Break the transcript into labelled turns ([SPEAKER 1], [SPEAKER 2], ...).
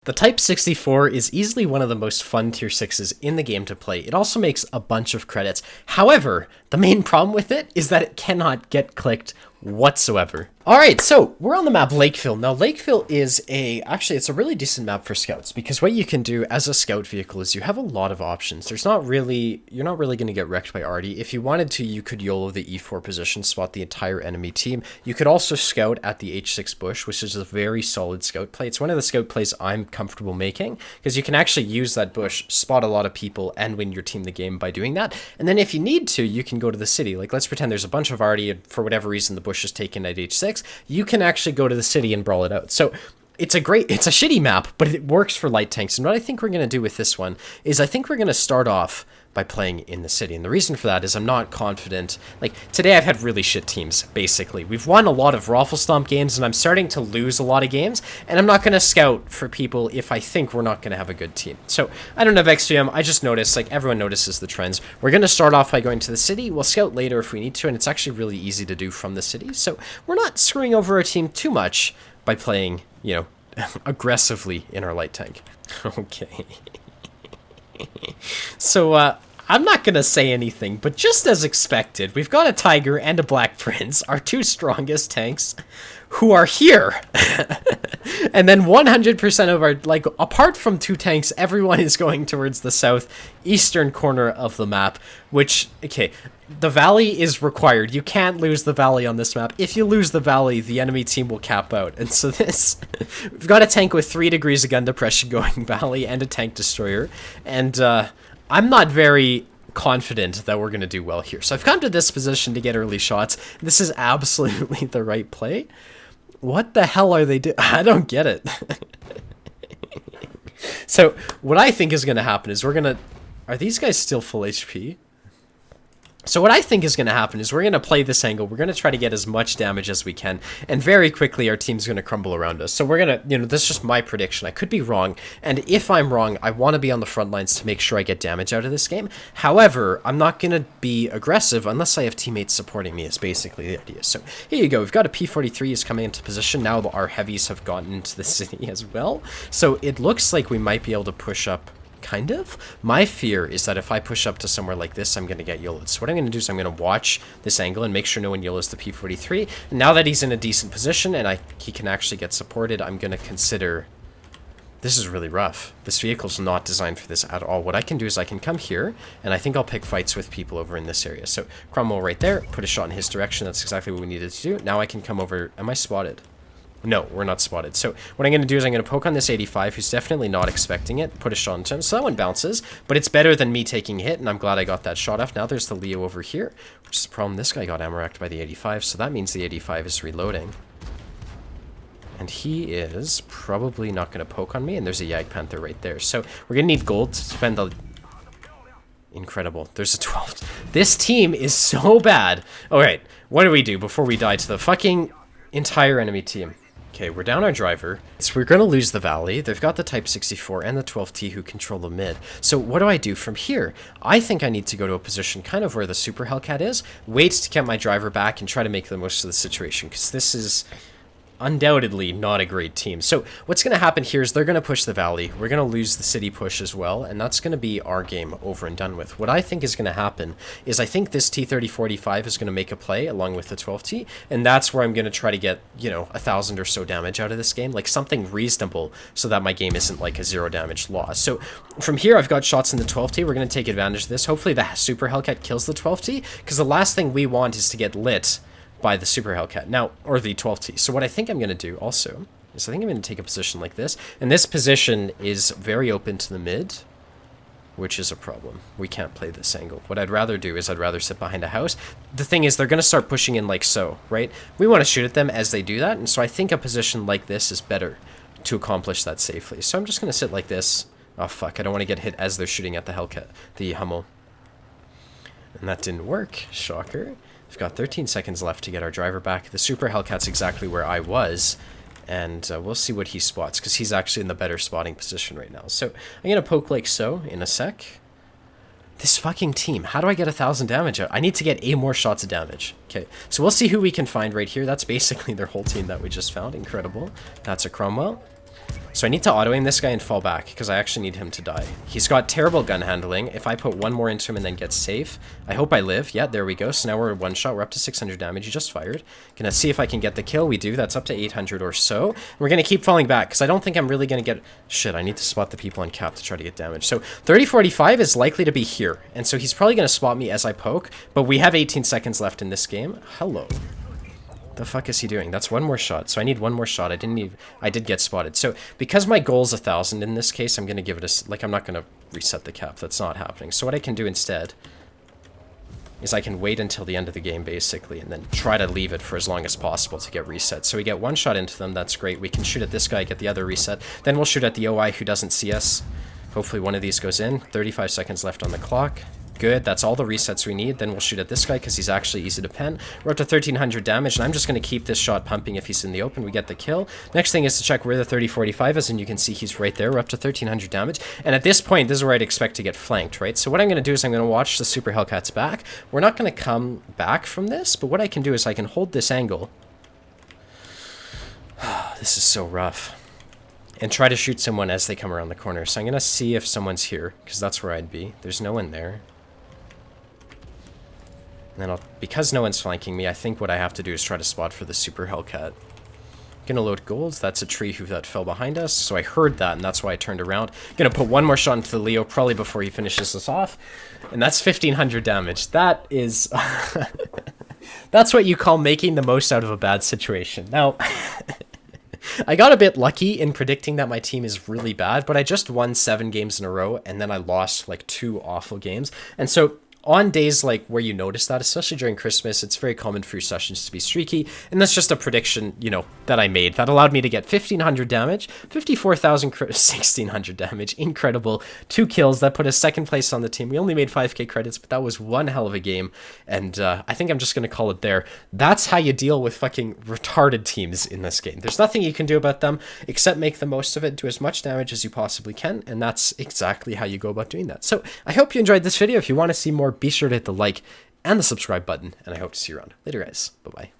[SPEAKER 1] The Type 64 is easily one of the most fun tier 6s in the game to play. It also makes a bunch of credits. However, the main problem with it is that it cannot get clicked whatsoever. Alright, so we're on the map Lakeville. Now Lakeville is actually it's a really decent map for scouts, because what you can do as a scout vehicle is you have a lot of options. You're not really going to get wrecked by Artie. If you wanted to, you could YOLO the E4 position, spot the entire enemy team. You could also scout at the H6 bush, which is a very solid scout play. It's one of the scout plays I'm comfortable making, because you can actually use that bush, spot a lot of people, and win your team the game by doing that. And then if you need to, you can go to the city. Like, let's pretend there's a bunch of Artie, and for whatever reason the bush is taken at H6. You can actually go to the city and brawl it out. So it's a shitty map, but it works for light tanks. And what I think we're going to do with this one is I think we're going to start off by playing in the city. And the reason for that is I'm not confident. Like, today I've had really shit teams, basically. We've won a lot of Raffle Stomp games, and I'm starting to lose a lot of games, and I'm not going to scout for people if I think we're not going to have a good team. So, I don't have XGM, I just noticed, like, everyone notices the trends. We're going to start off by going to the city, we'll scout later if we need to, and it's actually really easy to do from the city, so we're not screwing over our team too much by playing, you know, aggressively in our light tank. Okay. So, I'm not gonna say anything, but just as expected, we've got a Tiger and a Black Prince, our two strongest tanks, who are here. And then 100% of our, like, apart from two tanks, everyone is going towards the southeastern corner of the map, which, okay, the valley is required. You can't lose the valley on this map. If you lose the valley, the enemy team will cap out. And so we've got a tank with 3 degrees of gun depression going valley and a tank destroyer. And, I'm not very confident that we're going to do well here. So I've come to this position to get early shots. This is absolutely the right play. What the hell are they doing? I don't get it. So what I think is going to happen is are these guys still full HP? So what I think is going to happen is we're going to play this angle. We're going to try to get as much damage as we can. And very quickly, our team's going to crumble around us. So we're going to, this is just my prediction. I could be wrong. And if I'm wrong, I want to be on the front lines to make sure I get damage out of this game. However, I'm not going to be aggressive unless I have teammates supporting me is basically the idea. So here you go. We've got a P-43 is coming into position. Now our heavies have gotten into the city as well. So it looks like we might be able to push up. Kind of. My fear is that if I push up to somewhere like this, I'm going to get YOLO'd. So what I'm going to do is I'm going to watch this angle and make sure no one YOLO's the P-43. And now that he's in a decent position and he can actually get supported, I'm going to consider... This is really rough. This vehicle's not designed for this at all. What I can do is I can come here, and I think I'll pick fights with people over in this area. So Cromwell right there, put a shot in his direction. That's exactly what we needed to do. Now I can come over... Am I spotted? No, we're not spotted. So what I'm going to do is I'm going to poke on this 85, who's definitely not expecting it, put a shot into him. So that one bounces, but it's better than me taking a hit, and I'm glad I got that shot off. Now there's the Leo over here, which is the problem. This guy got ammo-racked by the 85, so that means the 85 is reloading. And he is probably not going to poke on me, and there's a Jagdpanther right there. So we're going to need gold to spend the... Incredible. There's a 12. This team is so bad. Alright, what do we do before we die to the fucking entire enemy team? Okay, we're down our driver. So we're going to lose the valley. They've got the Type 64 and the 12T who control the mid. So what do I do from here? I think I need to go to a position kind of where the Super Hellcat is, wait to get my driver back, and try to make the most of the situation, because this is undoubtedly not a great team. So what's going to happen here is they're going to push the valley. We're going to lose the city push as well, and that's going to be our game over and done with. What I think is going to happen is I think this T-3045 is going to make a play along with the 12T, and that's where I'm going to try to get, 1,000 or so damage out of this game, like something reasonable, so that my game isn't like a 0 damage loss. So from here, I've got shots in the 12T. We're going to take advantage of this. Hopefully the Super Hellcat kills the 12T, because the last thing we want is to get lit by the Super Hellcat. Now, or the 12T. So what I think I'm going to do also is I think I'm going to take a position like this. And this position is very open to the mid, which is a problem. We can't play this angle. What I'd rather do is I'd rather sit behind a house. The thing is, they're going to start pushing in like so, right? We want to shoot at them as they do that. And so I think a position like this is better to accomplish that safely. So I'm just going to sit like this. Oh, fuck. I don't want to get hit as they're shooting at the Hellcat, the Hummel. And that didn't work. Shocker. We've got 13 seconds left to get our driver back. The Super Hellcat's exactly where I was, and we'll see what he spots, because he's actually in the better spotting position right now. So I'm going to poke like so in a sec. This fucking team, how do I get 1,000 damage out? I need to get 8 more shots of damage. Okay, so we'll see who we can find right here. That's basically their whole team that we just found. Incredible. That's a Cromwell. So I need to auto-aim this guy and fall back, because I actually need him to die. He's got terrible gun handling. If I put one more into him and then get safe, I hope I live. Yeah, there we go. So now we're one shot. We're up to 600 damage. He just fired. Gonna see if I can get the kill. We do. That's up to 800 or so. We're gonna keep falling back, because I don't think I'm really gonna get... Shit, I need to spot the people on cap to try to get damage. So 3045 is likely to be here, and so he's probably gonna spot me as I poke, but we have 18 seconds left in this game. Hello. The fuck is he doing? That's one more shot. So I need one more shot. I did get spotted. So because my goal is 1,000 in this case, I'm going to give it a... Like, I'm not going to reset the cap. That's not happening. So what I can do instead is I can wait until the end of the game, basically, and then try to leave it for as long as possible to get reset. So we get one shot into them. That's great. We can shoot at this guy, get the other reset. Then we'll shoot at the OI who doesn't see us. Hopefully one of these goes in. 35 seconds left on the clock. Good, that's all the resets we need. Then we'll shoot at this guy because he's actually easy to pen. We're up to 1,300 damage, and I'm just going to keep this shot pumping if he's in the open. We get the kill. Next thing is to check where the 3045 is, and you can see he's right there. We're up to 1,300 damage. And at this point, this is where I'd expect to get flanked, right? So what I'm going to do is I'm going to watch the Super Hellcats back. We're not going to come back from this, but what I can do is I can hold this angle. This is so rough. And try to shoot someone as they come around the corner. So I'm going to see if someone's here, because that's where I'd be. There's no one there. And then because no one's flanking me, I think what I have to do is try to spot for the Super Hellcat. Gonna load gold. That's a tree that fell behind us. So I heard that, and that's why I turned around. Gonna put one more shot into the Leo, probably before he finishes us off. And that's 1,500 damage. That is... That's what you call making the most out of a bad situation. Now... I got a bit lucky in predicting that my team is really bad, but I just won 7 games in a row, and then I lost like 2 awful games. And so on days like where you notice that, especially during Christmas, it's very common for your sessions to be streaky, and that's just a prediction, you know, that I made that allowed me to get 1,500 damage, 54,000, 1,600 damage, incredible, 2 kills, that put us 2nd place on the team. We only made 5k credits, but that was one hell of a game, and I think I'm just going to call it there. That's how you deal with fucking retarded teams in this game. There's nothing you can do about them, except make the most of it, do as much damage as you possibly can, and that's exactly how you go about doing that. So, I hope you enjoyed this video. If you want to see more, be sure to hit the like and the subscribe button, and I hope to see you around. Later, guys. Bye-bye.